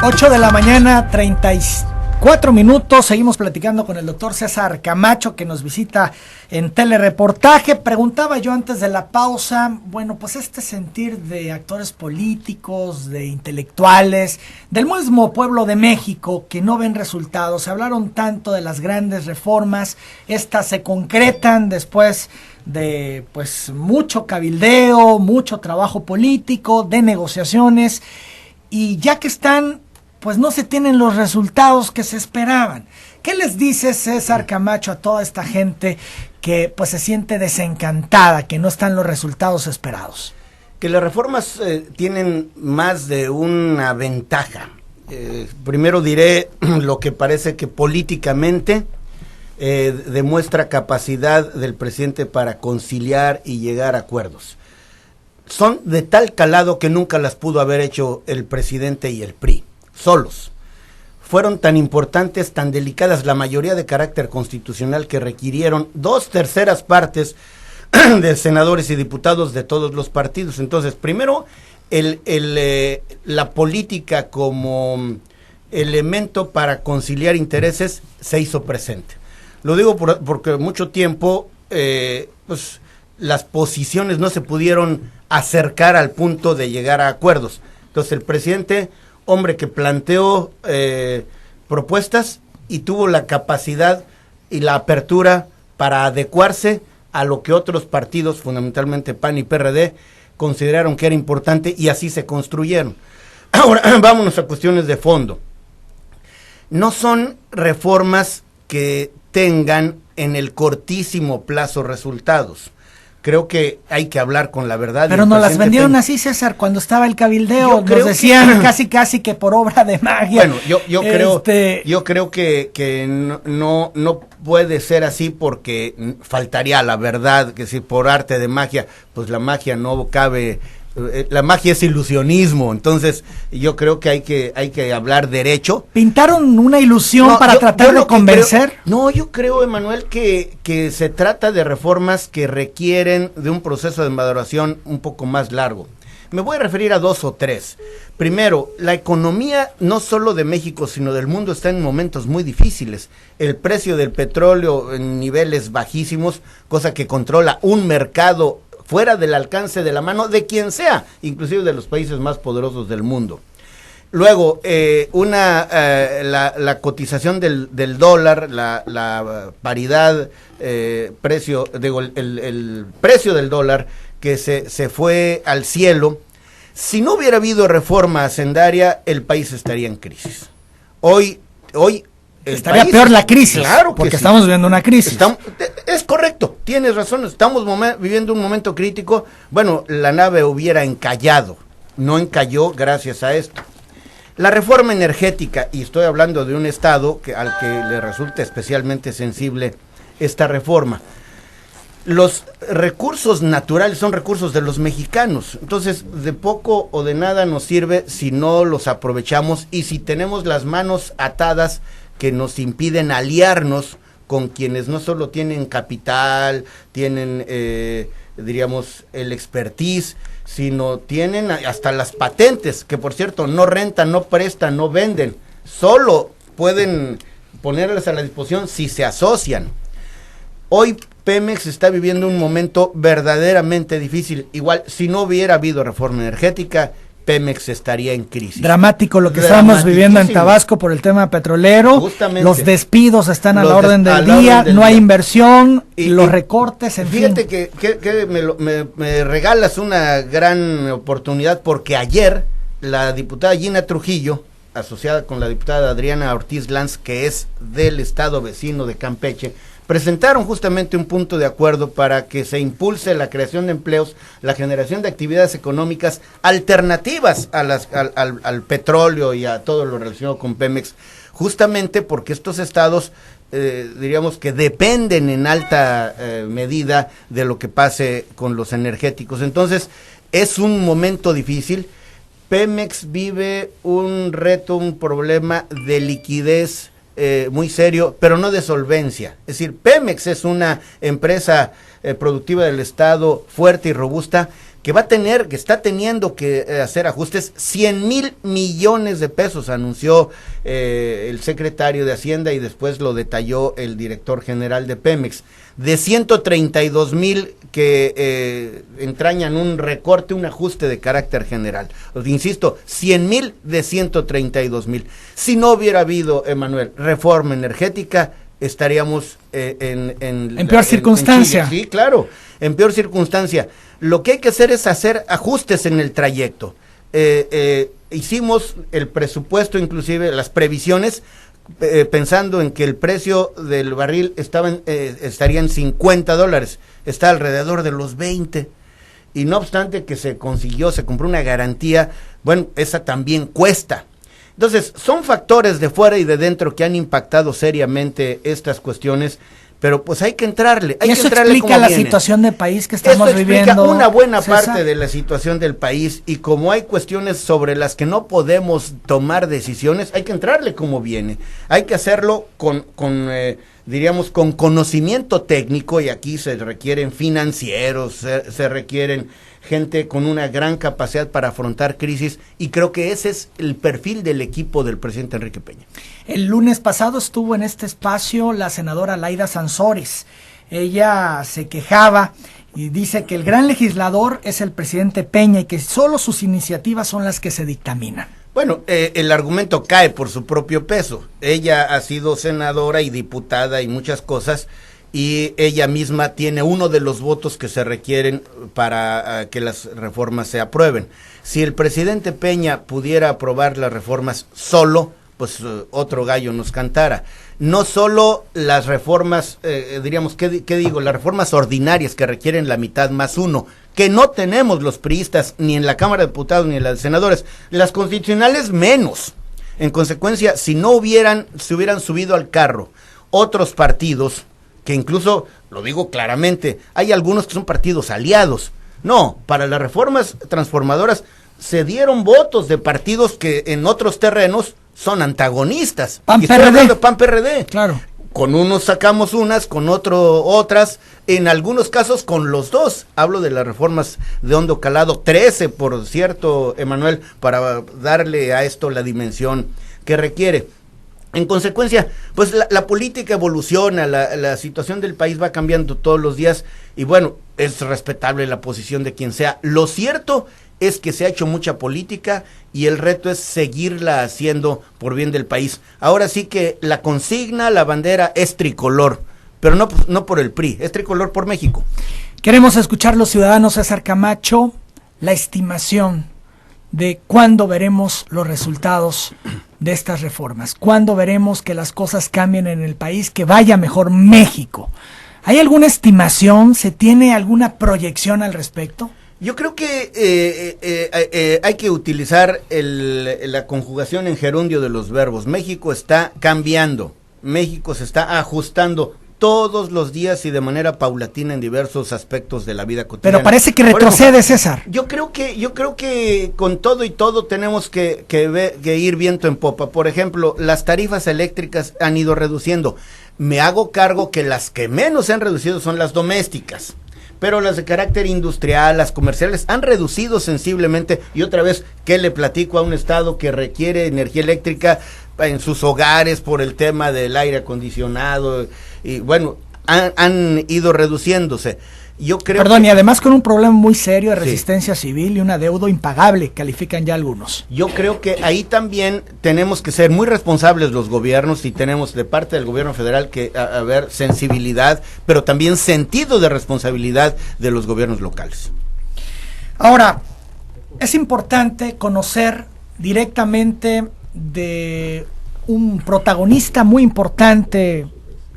8 de la mañana, 34 minutos. Seguimos platicando con el doctor César Camacho, que nos visita en Telereportaje. Preguntaba yo antes de la pausa, bueno, pues este sentir de actores políticos, de intelectuales, del mismo pueblo de México, que no ven resultados. Se hablaron tanto de las grandes reformas, estas se concretan después de pues mucho cabildeo, mucho trabajo político, de negociaciones, y ya que están, pues no se tienen los resultados que se esperaban. ¿Qué les dice César Camacho a toda esta gente que pues se siente desencantada, que no están los resultados esperados? Que las reformas tienen más de una ventaja. Primero diré lo que parece que políticamente demuestra capacidad del presidente para conciliar y llegar a acuerdos. Son de tal calado que nunca las pudo haber hecho el presidente y el PRI, solos. Fueron tan importantes, tan delicadas, la mayoría de carácter constitucional, que requirieron 2/3 partes de senadores y diputados de todos los partidos. Entonces, primero, la política como elemento para conciliar intereses se hizo presente. Lo digo porque mucho tiempo, pues, las posiciones no se pudieron acercar al punto de llegar a acuerdos. Entonces, el presidente, hombre que planteó propuestas y tuvo la capacidad y la apertura para adecuarse a lo que otros partidos, fundamentalmente PAN y PRD, consideraron que era importante, y así se construyeron. Ahora, vámonos a cuestiones de fondo. No son reformas que tengan en el cortísimo plazo resultados. Creo que hay que hablar con la verdad. Pero nos las vendieron así, César, cuando estaba el cabildeo. Nos decían casi que por obra de magia. Bueno, yo creo que no puede ser así, porque faltaría la verdad, que si por arte de magia, pues la magia no cabe. La magia es ilusionismo. Entonces yo creo que hay que hablar derecho. ¿Pintaron una ilusión para tratar de convencer? Yo creo, Emanuel, que se trata de reformas que requieren de un proceso de maduración un poco más largo. Me voy a referir a 2 o 3. Primero, la economía no solo de México, sino del mundo, está en momentos muy difíciles. El precio del petróleo en niveles bajísimos, cosa que controla un mercado fuera del alcance de la mano de quien sea, inclusive de los países más poderosos del mundo. Luego, la cotización del dólar, la paridad, el precio del dólar, que se fue al cielo. Si no hubiera habido reforma hacendaria, el país estaría en crisis. Hoy estaría peor la crisis, claro, porque sí. Estamos viviendo una crisis. Es correcto, tienes razón, estamos viviendo un momento crítico. Bueno, la nave hubiera encallado, no encalló gracias a esto. La reforma energética, y estoy hablando de un estado al que le resulta especialmente sensible esta reforma. Los recursos naturales son recursos de los mexicanos, entonces de poco o de nada nos sirve si no los aprovechamos, y si tenemos las manos atadas que nos impiden aliarnos con quienes no solo tienen capital, tienen, diríamos, el expertise, sino tienen hasta las patentes, que por cierto no rentan, no prestan, no venden, solo pueden ponerlas a la disposición si se asocian. Hoy Pemex está viviendo un momento verdaderamente difícil. Igual, si no hubiera habido reforma energética, Pemex estaría en crisis. Dramático lo que estamos viviendo en Tabasco por el tema petrolero. Justamente. Los despidos están a la orden del día, no hay inversión, los recortes, en fin. Fíjate que me regalas una gran oportunidad, porque ayer la diputada Gina Trujillo, asociada con la diputada Adriana Ortiz Lanz, que es del estado vecino de Campeche, presentaron justamente un punto de acuerdo para que se impulse la creación de empleos, la generación de actividades económicas alternativas al petróleo y a todo lo relacionado con Pemex, justamente porque estos estados, diríamos que dependen en alta medida de lo que pase con los energéticos. Entonces, es un momento difícil. Pemex vive un reto, un problema de liquidez muy serio, pero no de solvencia. Es decir, Pemex es una empresa productiva del Estado fuerte y robusta, que está teniendo que hacer ajustes. 100,000 millones de pesos anunció el secretario de Hacienda y después lo detalló el director general de Pemex, de 132,000 que entrañan un recorte, un ajuste de carácter general. Insisto, 100,000 de 132,000. Si no hubiera habido, Emanuel, reforma energética, estaríamos en peor circunstancia. Sí, claro, en peor circunstancia. Lo que hay que hacer es hacer ajustes en el trayecto. Hicimos el presupuesto, inclusive las previsiones, pensando en que el precio del barril estaría en $50, está alrededor de los 20, y no obstante que se compró una garantía, bueno, esa también cuesta. Entonces, son factores de fuera y de dentro que han impactado seriamente estas cuestiones, pero pues hay que entrarle. ¿Y eso explica la situación del país que estamos viviendo? Explica una buena parte de la situación del país, y como hay cuestiones sobre las que no podemos tomar decisiones, hay que entrarle como viene. Hay que hacerlo diríamos, con conocimiento técnico, y aquí se requieren financieros, se requieren gente con una gran capacidad para afrontar crisis, y creo que ese es el perfil del equipo del presidente Enrique Peña. El lunes pasado estuvo en este espacio la senadora Laida Sansores. Ella se quejaba y dice que el gran legislador es el presidente Peña y que solo sus iniciativas son las que se dictaminan. Bueno, el argumento cae por su propio peso. Ella ha sido senadora y diputada y muchas cosas, y ella misma tiene uno de los votos que se requieren para que las reformas se aprueben. Si el presidente Peña pudiera aprobar las reformas solo, pues otro gallo nos cantara. No solo las reformas, diríamos, ¿qué digo? Las reformas ordinarias que requieren la mitad más uno, que no tenemos los priistas ni en la Cámara de Diputados ni en la de Senadores, las constitucionales menos. En consecuencia, si se hubieran subido al carro otros partidos, que incluso, lo digo claramente, hay algunos que son partidos aliados. No, para las reformas transformadoras se dieron votos de partidos que en otros terrenos son antagonistas. PAN-PRD. PAN-PRD. Claro. Con unos sacamos unas, con otras, en algunos casos con los dos. Hablo de las reformas de hondo calado, 13, por cierto, Emanuel, para darle a esto la dimensión que requiere. En consecuencia, pues la política evoluciona, la situación del país va cambiando todos los días, y bueno, es respetable la posición de quien sea. Lo cierto es que se ha hecho mucha política, y el reto es seguirla haciendo por bien del país. Ahora sí que la consigna, la bandera es tricolor, pero no por el PRI, es tricolor por México. Queremos escuchar los ciudadanos, César Camacho, la estimación de cuándo veremos los resultados de estas reformas, cuándo veremos que las cosas cambien en el país, que vaya mejor México. ¿Hay alguna estimación? ¿Se tiene alguna proyección al respecto? Yo creo que hay que utilizar la conjugación en gerundio de los verbos. México está cambiando, México se está ajustando todos los días y de manera paulatina en diversos aspectos de la vida cotidiana. Pero parece que retrocede, César. Yo creo que con todo y todo tenemos que ir viento en popa. Por ejemplo, las tarifas eléctricas han ido reduciendo. Me hago cargo que las que menos se han reducido son las domésticas, pero las de carácter industrial, las comerciales, han reducido sensiblemente. Y otra vez, ¿qué le platico a un estado que requiere energía eléctrica en sus hogares por el tema del aire acondicionado? Y bueno, han ido reduciéndose. Yo creo y además con un problema muy serio de resistencia civil y un adeudo impagable, califican ya algunos. Yo creo que ahí también tenemos que ser muy responsables los gobiernos, y tenemos de parte del gobierno federal que haber sensibilidad, pero también sentido de responsabilidad de los gobiernos locales. Ahora, es importante conocer directamente de un protagonista muy importante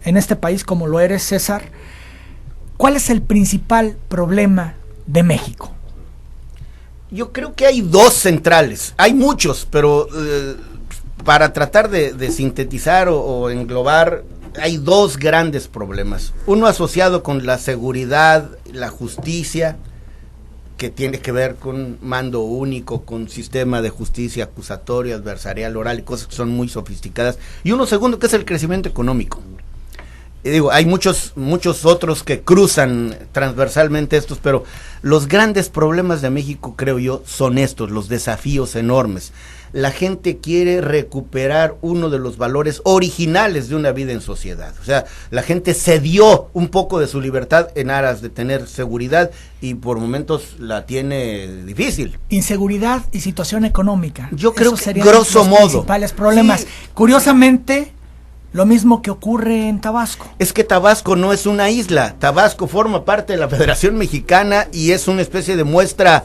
en este país como lo eres, César. ¿Cuál es el principal problema de México? Yo creo que hay dos centrales, hay muchos, pero para tratar de sintetizar o englobar, hay dos grandes problemas. Uno asociado con la seguridad, la justicia, que tiene que ver con mando único, con sistema de justicia acusatoria, adversarial, oral, y cosas que son muy sofisticadas. Y uno segundo, que es el crecimiento económico. digo, hay muchos otros que cruzan transversalmente estos, pero los grandes problemas de México, creo yo, son estos, los desafíos enormes. La gente quiere recuperar uno de los valores originales de una vida en sociedad. O sea, la gente cedió un poco de su libertad en aras de tener seguridad y por momentos la tiene difícil. Inseguridad y situación económica. Yo creo Esos que, serían grosso los modo, principales problemas. sí. Curiosamente, lo mismo que ocurre en Tabasco. Es que Tabasco no es una isla. Tabasco forma parte de la Federación Mexicana y es una especie de muestra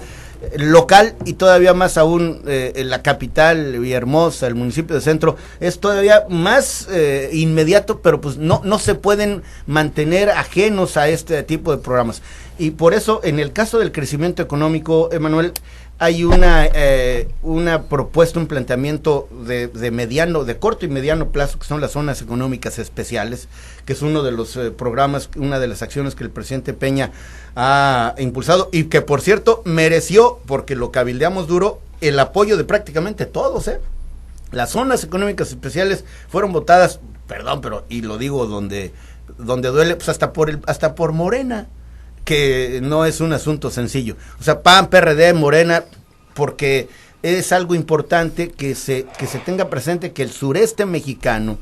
local, y todavía más aún la capital, Villahermosa, el municipio de Centro, es todavía más inmediato, pero pues no se pueden mantener ajenos a este tipo de programas. Y por eso, en el caso del crecimiento económico, Emanuel, hay una propuesta, un planteamiento de corto y mediano plazo, que son las zonas económicas especiales, que es uno de los programas, una de las acciones que el presidente Peña ha impulsado, y que por cierto mereció, porque lo cabildeamos duro, el apoyo de prácticamente todos. Las zonas económicas especiales fueron votadas, perdón, pero, y lo digo donde duele, pues hasta por Morena, que no es un asunto sencillo. O sea, PAN, PRD, Morena, porque es algo importante que se tenga presente que el sureste mexicano,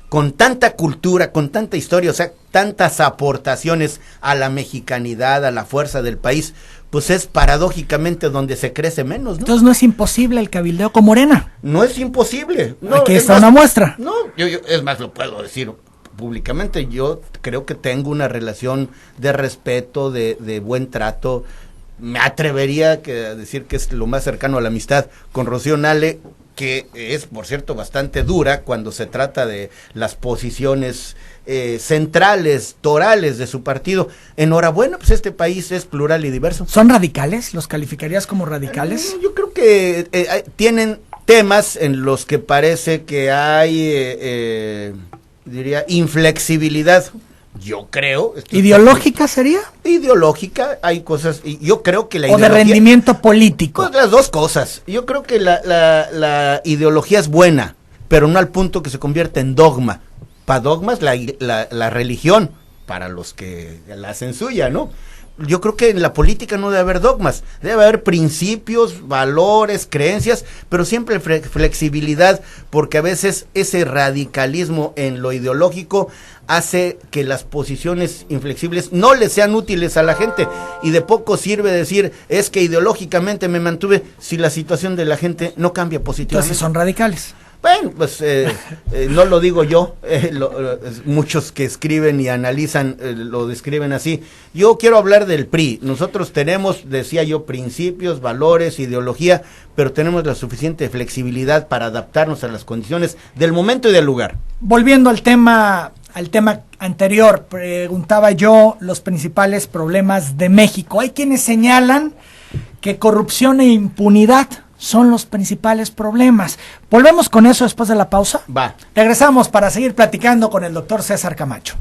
con tanta cultura, con tanta historia, o sea, tantas aportaciones a la mexicanidad, a la fuerza del país, pues es paradójicamente donde se crece menos, ¿no? Entonces no es imposible el cabildeo con Morena. No es imposible. No, aquí está una muestra. No, yo es más, lo puedo decir públicamente. Yo creo que tengo una relación de respeto, de buen trato. Me atrevería a decir que es lo más cercano a la amistad con Rocío Nale, que es, por cierto, bastante dura cuando se trata de las posiciones centrales, torales de su partido. Enhorabuena, pues este país es plural y diverso. ¿Son radicales? ¿Los calificarías como radicales? Yo creo que tienen temas en los que parece que hay, diría, inflexibilidad. Yo creo. ¿Ideológica sería? Ideológica, hay cosas, y yo creo que la ideología... ¿O de rendimiento político? Pues las dos cosas. Yo creo que la ideología es buena, pero no al punto que se convierte en dogma. Para dogmas, la religión, para los que la hacen suya, ¿no? Yo creo que en la política no debe haber dogmas, debe haber principios, valores, creencias, pero siempre flexibilidad, porque a veces ese radicalismo en lo ideológico hace que las posiciones inflexibles no le sean útiles a la gente, y de poco sirve decir, es que ideológicamente me mantuve, si la situación de la gente no cambia positivamente. Entonces son radicales. Bueno, pues no lo digo yo, muchos que escriben y analizan lo describen así. Yo quiero hablar del PRI. Nosotros tenemos, decía yo, principios, valores, ideología, pero tenemos la suficiente flexibilidad para adaptarnos a las condiciones del momento y del lugar. Volviendo al tema anterior, preguntaba yo los principales problemas de México. Hay quienes señalan que corrupción e impunidad son los principales problemas. Volvemos con eso después de la pausa. Va. Regresamos para seguir platicando con el doctor César Camacho.